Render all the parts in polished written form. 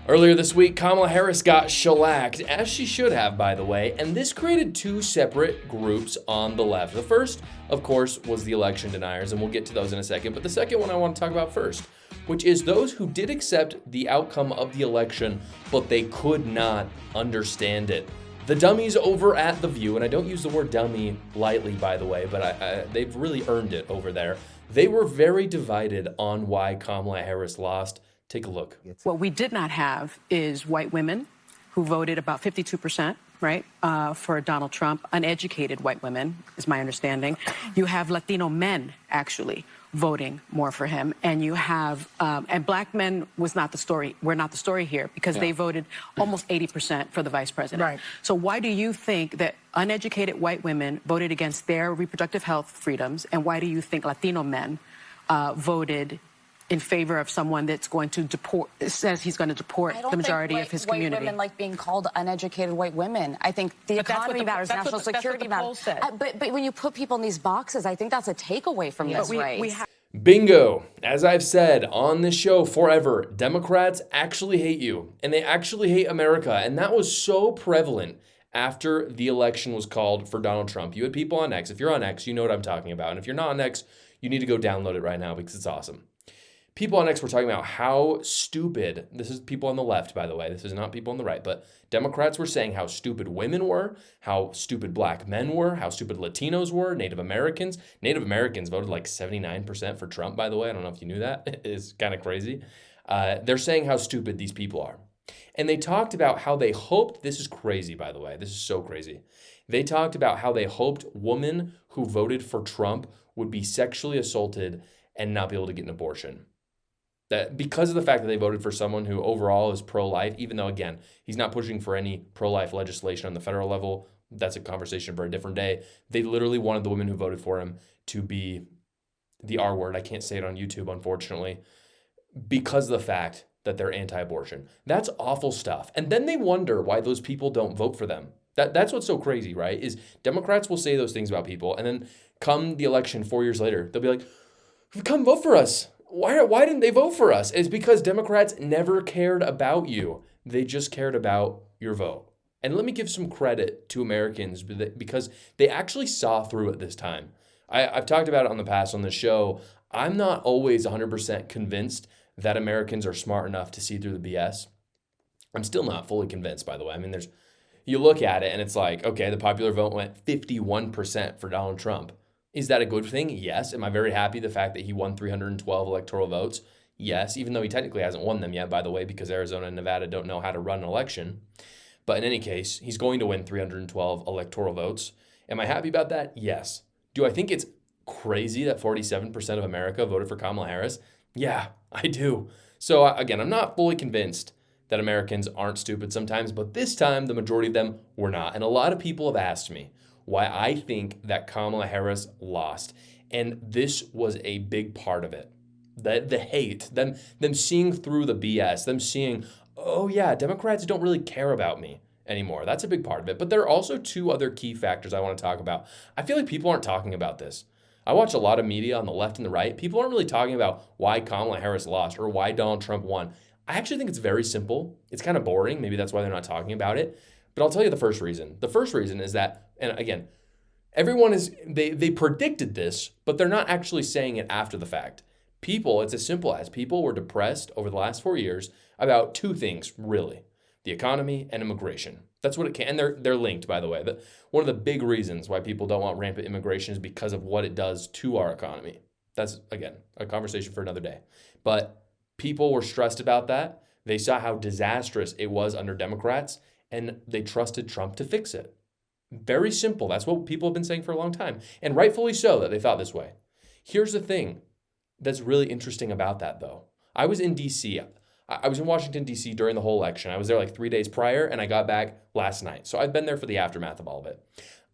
Earlier this week, Kamala Harris got shellacked, as she should have, by the way, and this created two separate groups on the left. The first, of course, was the election deniers, and we'll get to those in a second, but the second one I want to talk about first, which is those who did accept the outcome of the election, but they could not understand it. The dummies over at The View, and I don't use the word dummy lightly, by the way, but they've really earned it over there. They were very divided on why Kamala Harris lost. Take a look. What we did not have is white women who voted about 52%, right, for Donald Trump. Uneducated white women, is my understanding. You have Latino men, actually, voting more for him. And you have, and black men was not the story. We're not the story here because they voted almost 80% for the vice president. Right. So why do you think that uneducated white women voted against their reproductive health freedoms? And why do you think Latino men voted in favor of someone that's going to deport, says he's going to deport the majority of his community? White women like being called uneducated white women. I think the economy matters, national security matters. But when you put people in these boxes, I think that's a takeaway from this race. Bingo. As I've said on this show forever, Democrats actually hate you, and they actually hate America, and that was so prevalent after the election was called for Donald Trump. You had people on X. If you're on X, you know what I'm talking about, and if you're not on X, you need to go download it right now because it's awesome. People on X were talking about how stupid, this is people on the left, by the way, this is not people on the right, but Democrats were saying how stupid women were, how stupid black men were, how stupid Latinos were, Native Americans. Native Americans voted like 79% for Trump, by the way. I don't know if you knew that. It's kind of crazy. They're saying how stupid these people are. And they talked about how they hoped, this is crazy, by the way, this is so crazy. They talked about how they hoped women who voted for Trump would be sexually assaulted and not be able to get an abortion. That because of the fact that they voted for someone who overall is pro-life, even though, again, he's not pushing for any pro-life legislation on the federal level, that's a conversation for a different day. They literally wanted the women who voted for him to be the R word. I can't say it on YouTube, unfortunately, because of the fact that they're anti-abortion. That's awful stuff. And then they wonder why those people don't vote for them. That's what's so crazy, right? Is Democrats will say those things about people, and then come the election 4 years later, they'll be like, come vote for us. Why didn't they vote for us? It's because Democrats never cared about you. They just cared about your vote. And let me give some credit to Americans because they actually saw through it this time. I've talked about it on the past on the show. I'm not always 100% convinced that Americans are smart enough to see through the BS. I'm still not fully convinced, by the way. I mean, you look at it and it's like, okay, the popular vote went 51% for Donald Trump. Is that a good thing? Yes. Am I very happy the fact that he won 312 electoral votes? Yes, even though he technically hasn't won them yet, by the way, because Arizona and Nevada don't know how to run an election. But in any case, he's going to win 312 electoral votes. Am I happy about that? Yes. Do I think it's crazy that 47% of America voted for Kamala Harris? Yeah, I do. So again, I'm not fully convinced that Americans aren't stupid sometimes, but this time the majority of them were not. And a lot of people have asked me why I think that Kamala Harris lost. And this was a big part of it. The hate, them seeing through the BS, them seeing, oh yeah, Democrats don't really care about me anymore. That's a big part of it. But there are also two other key factors I want to talk about. I feel like people aren't talking about this. I watch a lot of media on the left and the right. People aren't really talking about why Kamala Harris lost or why Donald Trump won. I actually think it's very simple. It's kind of boring. Maybe that's why they're not talking about it. But I'll tell you the first reason. The first reason is that, and again, everyone they predicted this, but they're not actually saying it after the fact. People, it's as simple as people were depressed over the last 4 years about two things, really. The economy and immigration. That's what it can, and they're linked, by the way. But one of the big reasons why people don't want rampant immigration is because of what it does to our economy. That's, again, a conversation for another day. But people were stressed about that. They saw how disastrous it was under Democrats, and they trusted Trump to fix it. Very simple. That's what people have been saying for a long time. And rightfully so that they thought this way. Here's the thing that's really interesting about that, though. I was in D.C. I was in Washington, D.C. during the whole election. I was there like 3 days prior, and I got back last night. So I've been there for the aftermath of all of it.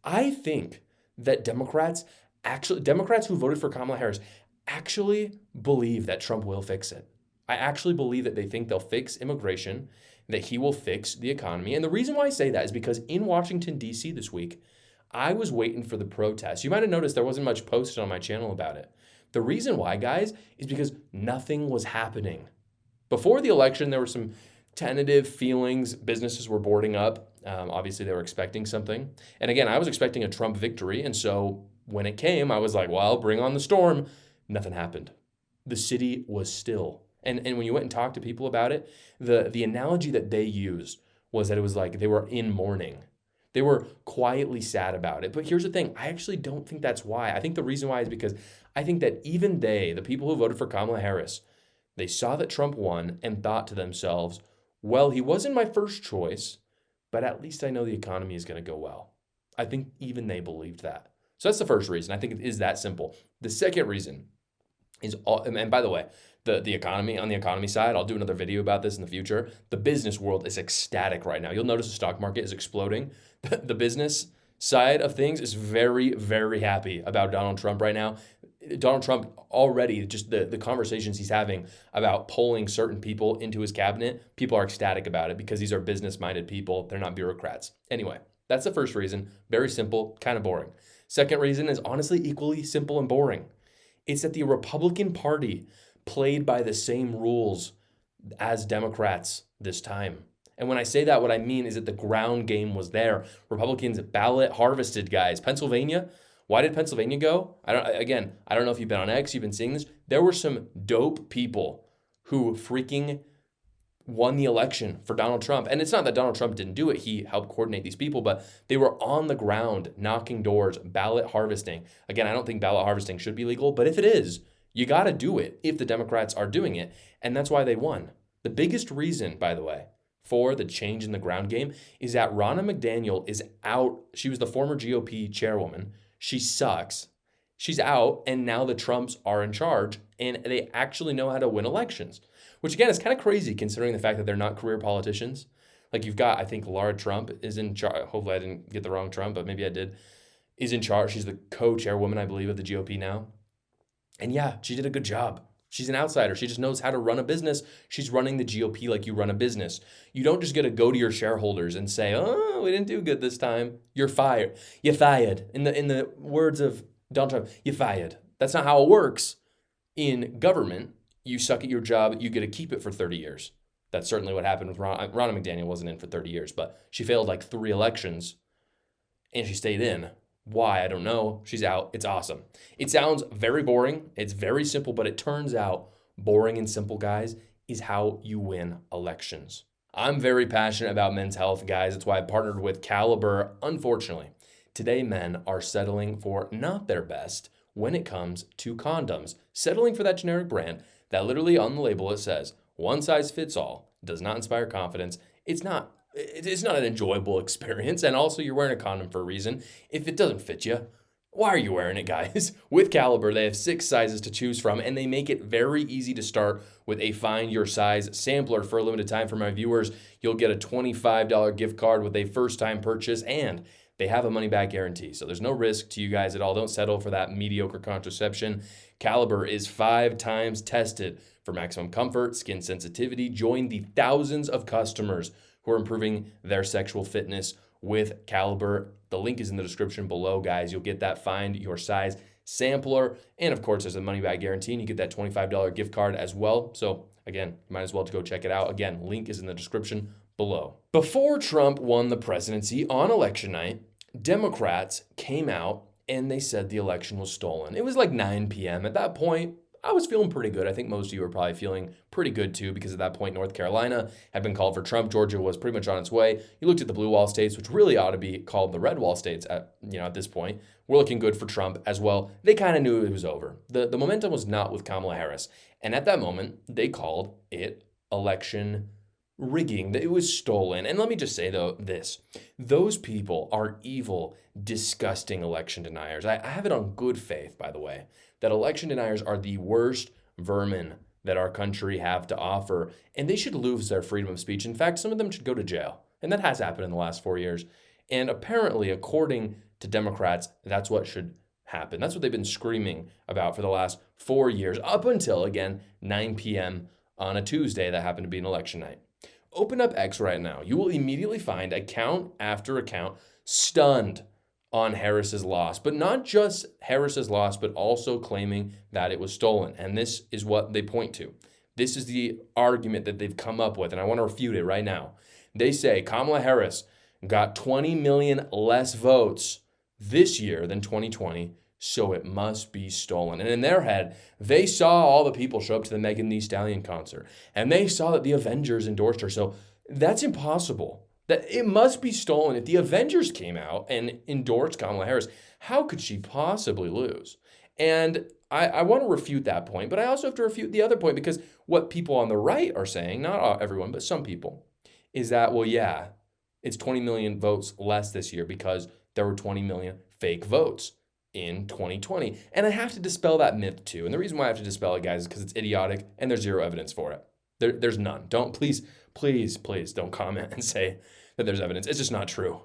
I think that Democrats who voted for Kamala Harris actually believe that Trump will fix it. I actually believe that they think they'll fix immigration, that he will fix the economy. And the reason why I say that is because in Washington, D.C. this week, I was waiting for the protests. You might have noticed there wasn't much posted on my channel about it. The reason why, guys, is because nothing was happening. Before the election, there were some tentative feelings. Businesses were boarding up. Obviously, they were expecting something. And again, I was expecting a Trump victory. And so when it came, I was like, well, bring on the storm. Nothing happened. The city was still. And when you went and talked to people about it, the analogy that they used was that it was like they were in mourning. They were quietly sad about it. But here's the thing. I actually don't think that's why. I think the reason why is because I think that even the people who voted for Kamala Harris, they saw that Trump won and thought to themselves, well, he wasn't my first choice, but at least I know the economy is going to go well. I think even they believed that. So that's the first reason. I think it is that simple. The second reason is, and by the way, the economy, on the economy side, I'll do another video about this in the future. The business world is ecstatic right now. You'll notice the stock market is exploding. The business side of things is very, very happy about Donald Trump right now. Donald Trump already, just the conversations he's having about pulling certain people into his cabinet, people are ecstatic about it because these are business-minded people. They're not bureaucrats. Anyway, that's the first reason. Very simple, kind of boring. Second reason is honestly equally simple and boring. It's that the Republican Party played by the same rules as Democrats this time. And when I say that, what I mean is that the ground game was there. Republicans ballot harvested, guys. Pennsylvania, why did Pennsylvania go? I don't know if you've been on X, you've been seeing this. There were some dope people who freaking won the election for Donald Trump. And it's not that Donald Trump didn't do it. He helped coordinate these people, but they were on the ground, knocking doors, ballot harvesting. Again, I don't think ballot harvesting should be legal, but if it is, you got to do it if the Democrats are doing it. And that's why they won. The biggest reason, by the way, for the change in the ground game is that Ronna McDaniel is out. She was the former GOP chairwoman. She sucks. She's out, and now the Trumps are in charge, and they actually know how to win elections, which again is kind of crazy considering the fact that they're not career politicians. Like you've got, I think Laura Trump is in charge. Hopefully I didn't get the wrong Trump, but maybe I did. Is in charge. She's the co-chairwoman, I believe, of the GOP now. And yeah, she did a good job. She's an outsider. She just knows how to run a business. She's running the GOP like you run a business. You don't just get to go to your shareholders and say, oh, we didn't do good this time. You're fired. You're fired. In the words of Donald Trump, you're fired. That's not how it works. In government, you suck at your job, you get to keep it for 30 years. That's certainly what happened with Ronna McDaniel. Wasn't in for 30 years, but she failed like 3 elections and she stayed in. Why? I don't know. She's out. It's awesome. It sounds very boring. It's very simple, but it turns out boring and simple, guys, is how you win elections. I'm very passionate about men's health, guys. That's why I partnered with Caliber. Unfortunately, today men are settling for not their best when it comes to condoms, settling for that generic brand that literally on the label it says, one size fits all, does not inspire confidence. It's not an enjoyable experience. And also you're wearing a condom for a reason. If it doesn't fit you, why are you wearing it, guys? With Caliber, they have 6 sizes to choose from, and they make it very easy to start with a find your size sampler. For a limited time for my viewers, you'll get a $25 gift card with a first time purchase, and they have a money back guarantee. So there's no risk to you guys at all. Don't settle for that mediocre contraception. Caliber is 5 times tested for maximum comfort, skin sensitivity. Join the thousands of customers who are improving their sexual fitness with Caliber. The link is in the description below, guys. You'll get that find your size sampler. And of course, there's a money back guarantee, and you get that $25 gift card as well. So again, you might as well go check it out. Again, link is in the description below. Before Trump won the presidency on election night, Democrats came out and they said the election was stolen. It was like 9 p.m. At that point, I was feeling pretty good. I think most of you were probably feeling pretty good too, because at that point, North Carolina had been called for Trump. Georgia was pretty much on its way. You looked at the blue wall states, which really ought to be called the red wall states at this point. We're looking good for Trump as well. They kind of knew it was over. The momentum was not with Kamala Harris. And at that moment, they called it election rigging. It was stolen. And let me just say, though, those people are evil, disgusting election deniers. I have it on good faith, by the way, that election deniers are the worst vermin that our country have to offer, and they should lose their freedom of speech. In fact, some of them should go to jail, and that has happened in the last 4 years. And apparently, according to Democrats, that's what should happen. That's what they've been screaming about for the last 4 years, up until, again, 9 p.m. on a Tuesday that happened to be an election night. Open up X right now. You will immediately find account after account stunned on Harris's loss, but not just Harris's loss, but also claiming that it was stolen. And this is what they point to. This is the argument that they've come up with, and I want to refute it right now. They say Kamala Harris got 20 million less votes this year than 2020, so it must be stolen. And in their head, they saw all the people show up to the Megan Thee Stallion concert, and they saw that the Avengers endorsed her, so that's impossible. That it must be stolen. If the Avengers came out and endorsed Kamala Harris, how could she possibly lose? And I want to refute that point, but I also have to refute the other point, because what people on the right are saying, not everyone, but some people, is that, well, yeah, it's 20 million votes less this year because there were 20 million fake votes in 2020. And I have to dispel that myth too. And the reason why I have to dispel it, guys, is because it's idiotic and there's zero evidence for it. There's none. Please don't comment and say that there's evidence. It's just not true.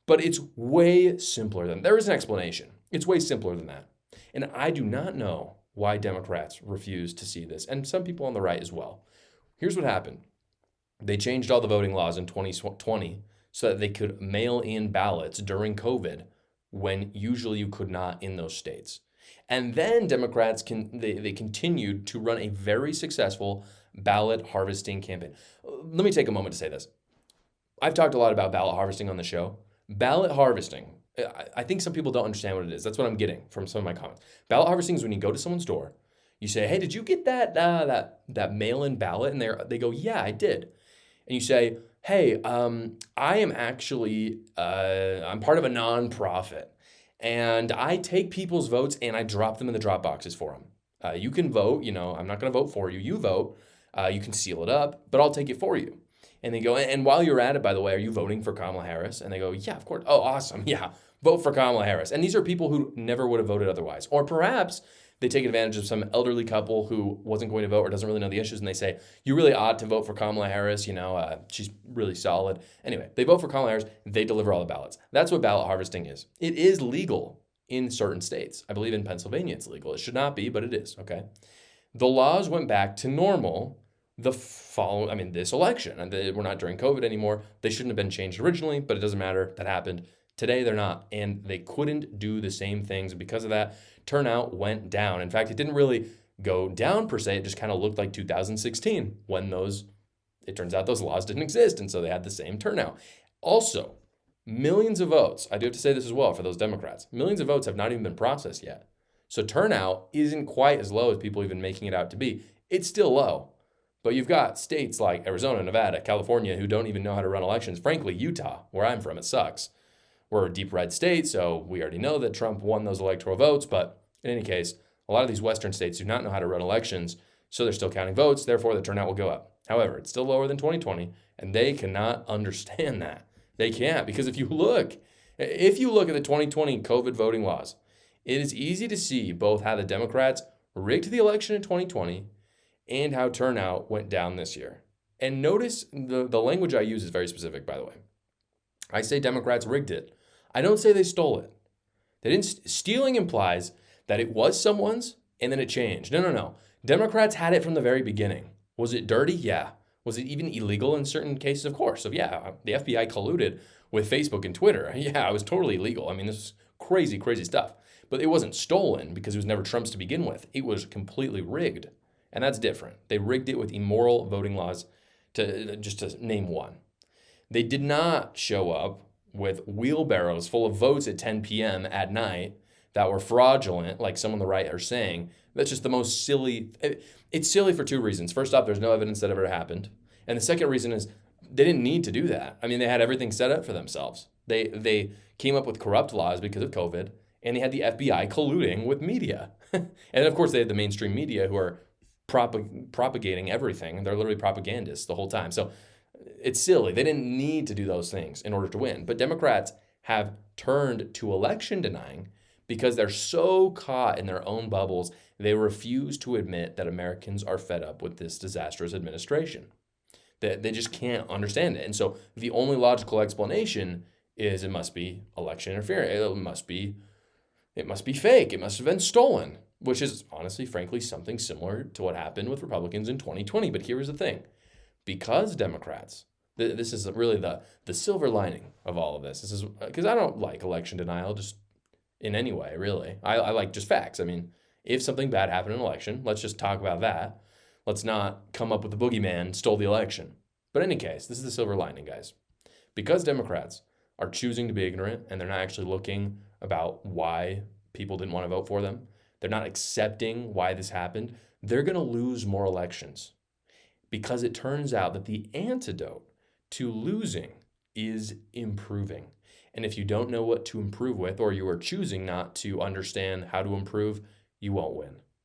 But it's way simpler than, there is an explanation. It's way simpler than that. And I do not know why Democrats refuse to see this, and some people on the right as well. Here's what happened. They changed all the voting laws in 2020 so that they could mail in ballots during COVID when usually you could not in those states. And then Democrats they continued to run a very successful ballot harvesting campaign. Let me take a moment to say this. I've talked a lot about ballot harvesting on the show. Ballot harvesting, I think some people don't understand what it is. That's what I'm getting from some of my comments. Ballot harvesting is when you go to someone's door, you say, "Hey, did you get that mail-in ballot?" And they go, "Yeah, I did." And you say, "Hey, I am actually I'm part of a nonprofit, and I take people's votes and I drop them in the drop boxes for them. You can vote. I'm not going to vote for you. You vote. You can seal it up, but I'll take it for you." And they go, "And while you're at it, by the way, are you voting for Kamala Harris?" And they go, "Yeah, of course." "Oh, awesome. Yeah, vote for Kamala Harris." And these are people who never would have voted otherwise. Or perhaps they take advantage of some elderly couple who wasn't going to vote or doesn't really know the issues, and they say, "You really ought to vote for Kamala Harris. She's really solid." Anyway, they vote for Kamala Harris. They deliver all the ballots. That's what ballot harvesting is. It is legal in certain states. I believe in Pennsylvania it's legal. It should not be, but it is, okay? The laws went back to normal this election. And we're not during COVID anymore. They shouldn't have been changed originally, but it doesn't matter. That happened. Today, they're not. And they couldn't do the same things. Because of that, turnout went down. In fact, it didn't really go down per se. It just kind of looked like 2016 when it turns out those laws didn't exist. And so they had the same turnout. Also, millions of votes. I do have to say this as well for those Democrats. Millions of votes have not even been processed yet. So turnout isn't quite as low as people even making it out to be. It's still low. But you've got states like Arizona, Nevada, California who don't even know how to run elections. Frankly, Utah, where I'm from, it sucks. We're a deep red state, so we already know that Trump won those electoral votes. But in any case, a lot of these Western states do not know how to run elections, so they're still counting votes. Therefore, the turnout will go up. However, it's still lower than 2020, and they cannot understand that. They can't, because if you look at the 2020 COVID voting laws, it is easy to see both how the Democrats rigged the election in 2020 and how turnout went down this year. And notice the language I use is very specific, by the way. I say Democrats rigged it. I don't say they stole it. Stealing implies that it was someone's and then it changed. No. Democrats had it from the very beginning. Was it dirty? Yeah. Was it even illegal in certain cases? Of course. So yeah, the FBI colluded with Facebook and Twitter. Yeah, it was totally illegal. I mean, this is crazy, crazy stuff. But it wasn't stolen because it was never Trump's to begin with. It was completely rigged. And that's different. They rigged it with immoral voting laws, just to name one. They did not show up with wheelbarrows full of votes at 10 p.m. at night that were fraudulent, like some on the right are saying. That's just the most silly. It's silly for two reasons. First off, there's no evidence that ever happened. And the second reason is they didn't need to do that. I mean, they had everything set up for themselves. They came up with corrupt laws because of COVID, and they had the FBI colluding with media. And of course, they had the mainstream media who are propagating everything. They're literally propagandists the whole time. So it's silly. They didn't need to do those things in order to win. But Democrats have turned to election denying because they're so caught in their own bubbles, they refuse to admit that Americans are fed up with this disastrous administration. They just can't understand it. And so the only logical explanation is it must be election interference. It must be fake. It must have been stolen. Which is honestly, frankly, something similar to what happened with Republicans in 2020. But here's the thing. Because Democrats, this is really the silver lining of all of this. This is because I don't like election denial just in any way, really. I like just facts. I mean, if something bad happened in an election, let's just talk about that. Let's not come up with the boogeyman stole the election. But in any case, this is the silver lining, guys. Because Democrats are choosing to be ignorant and they're not actually looking about why people didn't want to vote for them, they're not accepting why this happened, they're going to lose more elections. Because it turns out that the antidote to losing is improving. And if you don't know what to improve with, or you are choosing not to understand how to improve, you won't win.